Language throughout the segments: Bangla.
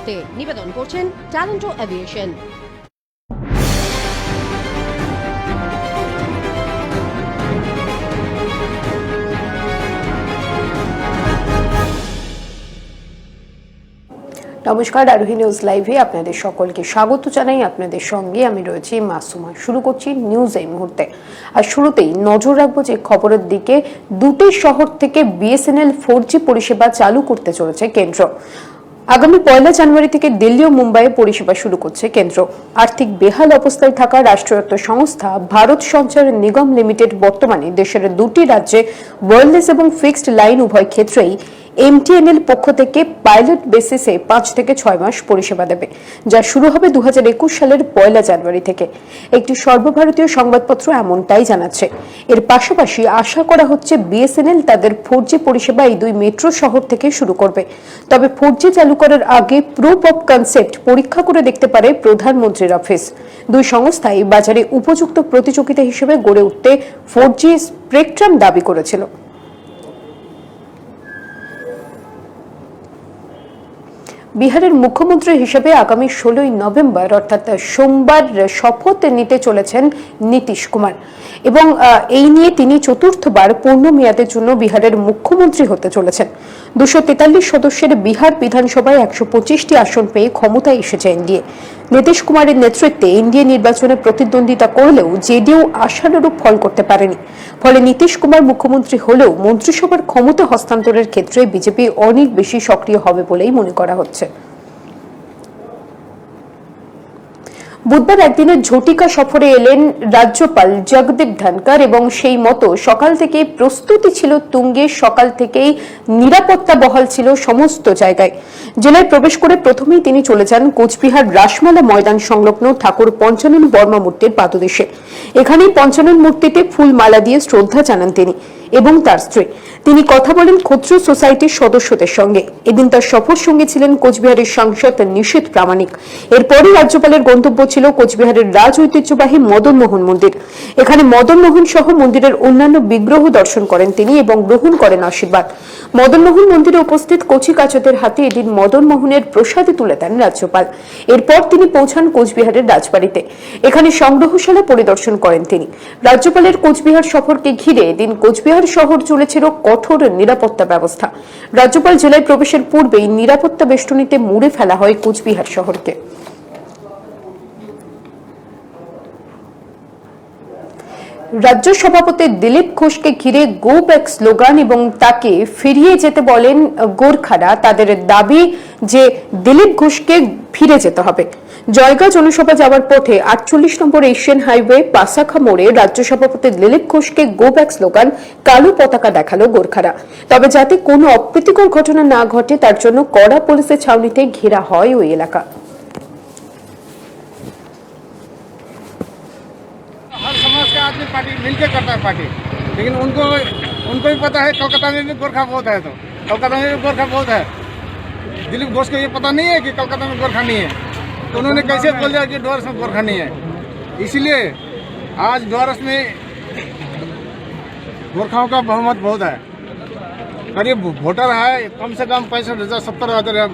মুহূর্তে নিবেদন করছেন ট্যালেন্টো এভিয়েশন। নমস্কার, আরোহী নিউজ লাইভে আপনাদের সকলকে স্বাগত জানাই। আপনাদের সঙ্গে আমি রয়েছি মাসুমা। শুরু করছি নিউজ এই মুহূর্তে। আর শুরুতেই নজর রাখবো যে খবরের দিকে, দুটি শহর থেকে বিএসএনএল 4G পরিষেবা চালু করতে চলেছে কেন্দ্র। আগামী 1 জানুয়ারি থেকে দিল্লি ও মুম্বাইয়ে পরিষেবা শুরু করছে কেন্দ্র। আর্থিক বেহাল অবস্থায় থাকা রাষ্ট্রায়ত্ত সংস্থা ভারত সঞ্চার নিগম লিমিটেড বর্তমানে দেশের দুটি রাজ্যে ওয়্যারলেস এবং ফিক্সড লাইন উভয় ক্ষেত্রেই এমটিএনএল পক্ষ থেকে পাইলট বেসিসে 5 থেকে 6 মাস পরিষেবা দেবে, যা শুরু হবে 2021 সালের 1 জানুয়ারি থেকে। একটি সর্বভারতীয় সংবাদপত্র এমনটাই জানাচ্ছে। এর পাশাপাশি আশা করা হচ্ছে বিএসএনএল তাদের 4G পরিষেবা এই দুই মেট্রো শহর থেকে শুরু করবে। তবে 4G চালু করার আগে প্রুফ অফ কনসেপ্ট পরীক্ষা করে দেখতে পারে প্রধানমন্ত্রীর অফিস। দুই সংস্থাই বাজারে উপযুক্ত প্রতিযোগিতা হিসেবে গড়ে উঠতে 4G স্পেকট্রাম দাবি করেছিল। বিহারের মুখ্যমন্ত্রী হিসেবে আগামী 16 নভেম্বর অর্থাৎ সোমবার শপথ নিতে চলেছেন নীতিশ কুমার এবং এই নিয়ে তিনি চতুর্থবার পূর্ণ মেয়াদের জন্য বিহারের মুখ্যমন্ত্রী হতে চলেছেন। 243 সদস্যের বিহার বিধানসভায় 125টি আসন পেয়ে ক্ষমতায় এসেছে এনডিএ। নীতিশ কুমারের নেতৃত্বে এনডিএ নির্বাচনে প্রতিদ্বন্দ্বিতা করলেও জেডিইউ আশানুরূপ ফল করতে পারেনি। ফলে নীতিশ কুমার মুখ্যমন্ত্রী হলেও মন্ত্রিসভার ক্ষমতা হস্তান্তরের ক্ষেত্রে বিজেপি অনেক বেশি সক্রিয় হবে বলেই মনে করা হচ্ছে। বুধবার একদিনের ঝটিকা সফরে এলেন রাজ্যপাল জগদীপ ধনকর এবং সেই মতো সকাল থেকে প্রস্তুতি ছিল তুঙ্গে। সকাল থেকেই নিরাপত্তা বহাল ছিল সমস্ত জায়গায়। জেলায় প্রবেশ করে প্রথমেই তিনি চলে যান কোচবিহার রাসমেলা ময়দান সংলগ্ন ঠাকুর পঞ্চানন বর্মা মূর্তির পাদদেশে। এখানেই পঞ্চানন মূর্তিতে ফুল মালা দিয়ে শ্রদ্ধা জানান তিনি এবং তার স্ত্রী। তিনি কথা বলেন ক্ষুদ্র সোসাইটির সদস্যদের সঙ্গে। এদিন তার সফর সঙ্গে ছিলেন কোচবিহারের সাংসদ নিশীথ প্রামাণিক। এরপরই রাজ্যপালের গন্তব্য ছিল কোচবিহারের রাজ ঐতিহ্যবাহী মদন মোহন মন্দির। এখানে মদন মোহন সহ মন্দিরের অন্যান্য বিগ্রহ দর্শন করেন তিনি এবং গ্রহণ করেন আশীর্বাদ। মদন মোহন মন্দিরে উপস্থিত কচি কাচাদের হাতে এদিন মদন মোহনের প্রসাদে তুলে দেন রাজ্যপাল। এরপর তিনি পৌঁছান কোচবিহারের রাজবাড়িতে। এখানে সংগ্রহশালা পরিদর্শন করেন তিনি। রাজ্যপালের কোচবিহার সফরকে ঘিরে এদিন কোচবিহার শহর চলেছিল কঠোর নিরাপত্তা ব্যবস্থা। রাজ্যপাল জেলায় প্রবেশের পূর্বেই নিরাপত্তা বেষ্টনীতে মুড়ে ফেলা হয় কোচবিহার শহরকে। রাজ্য সভাপতি দিলীপ ঘোষকে ঘিরে গো ব্যাক স্লোগান এবং তাকে ফিরিয়ে যেতে বলেন গোর্খারা। তাদের দাবি যে দিলীপ ঘোষকে ফিরে যেতে হবে। জয়গা জনসভা যাওয়ার পথে 48 নম্বর এশিয়ান হাইওয়ে পাসাখা মোড়ে রাজ্য সভাপতি দিলীপ ঘোষকে গো ব্যাক স্লোগান কালো পতাকা দেখালো গোর্খারা। তবে যাতে কোনো অপ্রীতিকর ঘটনা না ঘটে তার জন্য কড়া পুলিশের ছাউনিতে ঘেরা হয় ওই এলাকা। हर समाज का आदमी पार्टी मिलकर करता है पार्टी, लेकिन उनको भी पता है कोलकाता में भी गोरखा बहुत है, तो कोलकाता में भी गोरखा बहुत है। दिलीप घोष को ये पता नहीं है कि कोलकाता में गोरखा नहीं है, तो उन्होंने कैसे बोल दिया कि डोरस में गोरखा नहीं है। इसलिए आज डोरस में गोरखाओं का बहुमत बहुत है। करीब वोटर है कम से कम 65,000 70,000 है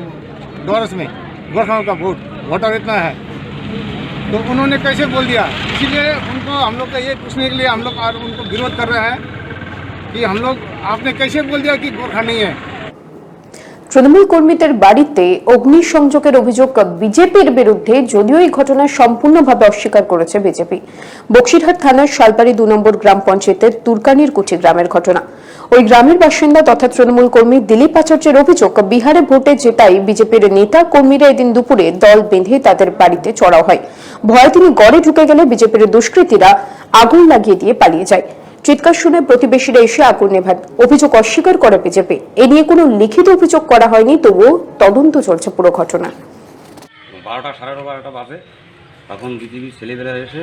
डोरस में गोरखाओं का वोटर इतना है, तो उन्होंने कैसे बोल दिया। इसीलिए उनको हम लोग का ये पूछने के लिए हम लोग और उनको विरोध कर रहे हैं कि हम लोग आपने कैसे बोल दिया कि गोरखा नहीं है। তৃণমূল কর্মীদের বাড়িতে অগ্নিসংযোগের অভিযোগ বিজেপির বিরুদ্ধে, যদিও এই ঘটনা সম্পূর্ণভাবে অস্বীকার করেছে বিজেপি। বক্সিরহাট থানার শালবাড়ি 2 নম্বর গ্রাম পঞ্চায়েতের তুরকানির কুচি গ্রামের ঘটনা। ওই গ্রামের বাসিন্দা তথা তৃণমূল কর্মী দিলীপ আচার্যের অভিযোগ, বিহারে ভোটে জেতাই বিজেপির নেতা কর্মীরা এদিন দুপুরে দল বেঁধে তাদের বাড়িতে চড়াও হয়। ভয়ে তিনি গড়ে ঢুকে গেলে বিজেপির দুষ্কৃতীরা আগুন লাগিয়ে দিয়ে পালিয়ে যায়। চিৎকার শুনে প্রতিবেশীরা এসে আগুন নেভান। অভিযোগ অস্বীকার করে বিজেপি। এ নিয়ে কোনো লিখিত অভিযোগ করা হয়নি, তবুও তদন্ত চলছে পুরো ঘটনা। 12টা 12:30 বাজে, তখন বিজেপি ছেলেবেলা এসে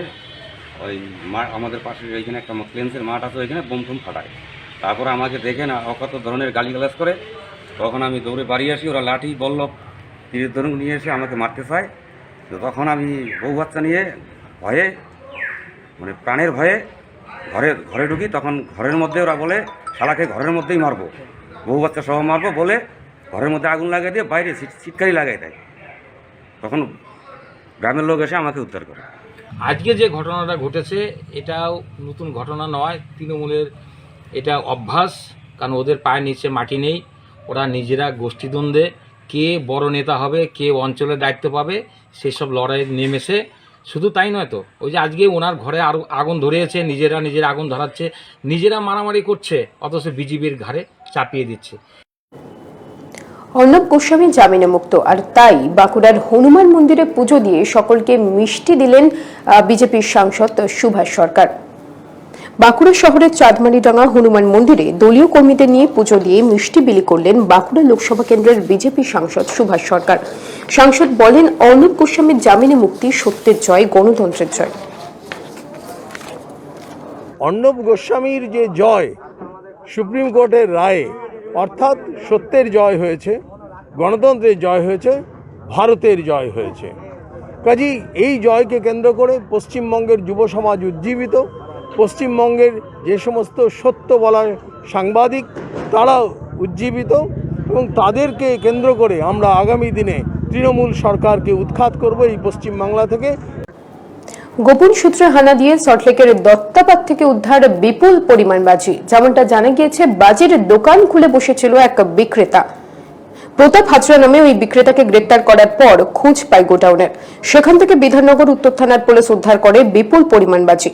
ওই আমাদের পাশে এইখানে একটা ক্লেন্সের মাঠ আছে, ওইখানে বোম টোম ফাটায়। তারপরে আমাকে দেখে না অকত ধরনের গালিগালাজ করে। তখন আমি দৌড়ে বাড়ি আসি। ওরা লাঠি বল্লভ তীরের ধনুক নিয়ে এসে আমাকে মারতে চায়। তো তখন আমি বউ বাচ্চা নিয়ে ভয়ে, মানে প্রাণের ভয়ে ঘরে ঢুকি। তখন ঘরের মধ্যে ওরা বলে শালাকে ঘরের মধ্যেই মারবো, বউ বাচ্চা সহ মারবো বলে ঘরের মধ্যে আগুন লাগিয়ে দিয়ে বাইরে ছিটকারি লাগাই দেয়। তখন গ্রামের লোক এসে আমাকে উদ্ধার করে। আজকে যে ঘটনাটা ঘটেছে এটাও নতুন ঘটনা নয়, তৃণমূলের এটা অভ্যাস, কারণ ওদের পায়ের নিচে মাটি নেই। ওরা নিজেরা গোষ্ঠীদ্বন্দ্বে কে বড় নেতা হবে, কে অঞ্চলের দায়িত্ব পাবে, সেসব লড়াইয়ে নেমেছে। শুধু তাই নয় তো, ওই যে আজকে ওনার ঘরে আরও আগুন ধরিয়েছে, নিজেরা আগুন ধরাচ্ছে, নিজেরা মারামারি করছে, অথচ বিজেপির ঘাড়ে চাপিয়ে দিচ্ছে। অর্ণব গোস্বামী জামিনে মুক্ত, আর তাই বাঁকুড়ার হনুমান মন্দিরে পুজো দিয়ে সকলকে মিষ্টি দিলেন বিজেপির সাংসদ সুভাষ সরকার। বাঁকুড়া শহরের চাঁদমারিডাঙ্গা হনুমান মন্দিরে দলীয় কর্মীদের নিয়ে পুজো দিয়ে মিষ্টি বিলি করলেন বাঁকুড়া লোকসভা কেন্দ্রের বিজেপি সাংসদ সুভাষ সরকার। সাংসদ বলেন, অর্ণব গোস্বামীর জামিনে মুক্তি সত্যের জয়, গণতন্ত্রের জয়। অর্ণব গোস্বামীর যে জয়, সুপ্রিম কোর্টের রায়ে, অর্থাৎ সত্যের জয় হয়েছে, গণতন্ত্রের জয় হয়েছে, ভারতের জয় হয়েছে। কাজেই এই জয়কে কেন্দ্র করে পশ্চিমবঙ্গের যুব সমাজ উজ্জীবিত। পশ্চিমবঙ্গের যে সমস্ত সত্য বলার সাংবাদিক তারা উজ্জীবিত, এবং তাদেরকে কেন্দ্র করে আমরা আগামী দিনে তৃণমূল সরকারকে উৎখাত করব এই পশ্চিমবাংলা থেকে। গোপন সূত্রে হানা দিয়ে সল্টলেকের দত্তাবাদ থেকে উদ্ধার বিপুল পরিমাণ বাজি। যেমনটা জানা গিয়েছে, বাজির দোকান খুলে বসেছিল এক বিক্রেতা। প্রতাপ হাজরা নামে ওই বিক্রেতাকে গ্রেপ্তার করার পর খোঁজ পায় গোডাউনের। সেখান থেকে বিধাননগর উত্তর থানার পুলিশ উদ্ধার করে বিপুল পরিমাণ বাজি।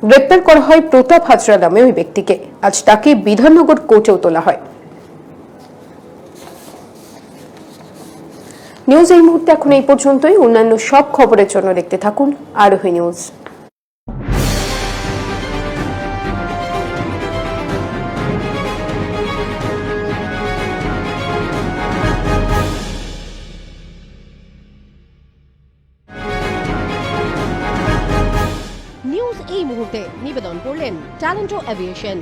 গ্রেপ্তার করা হয় প্রতাপ হাজরা নামে ওই ব্যক্তিকে। আজ তাকে বিধাননগর কোর্টেও তোলা হয়। নিউজ এই মুহূর্তে এখন এই পর্যন্তই। অন্যান্য সব খবরের জন্য দেখতে থাকুন আরোহী নিউজ। নিউজ এই মুহূর্তে নিবেদন করলেন ট্যালেন্টো এভিয়েশন।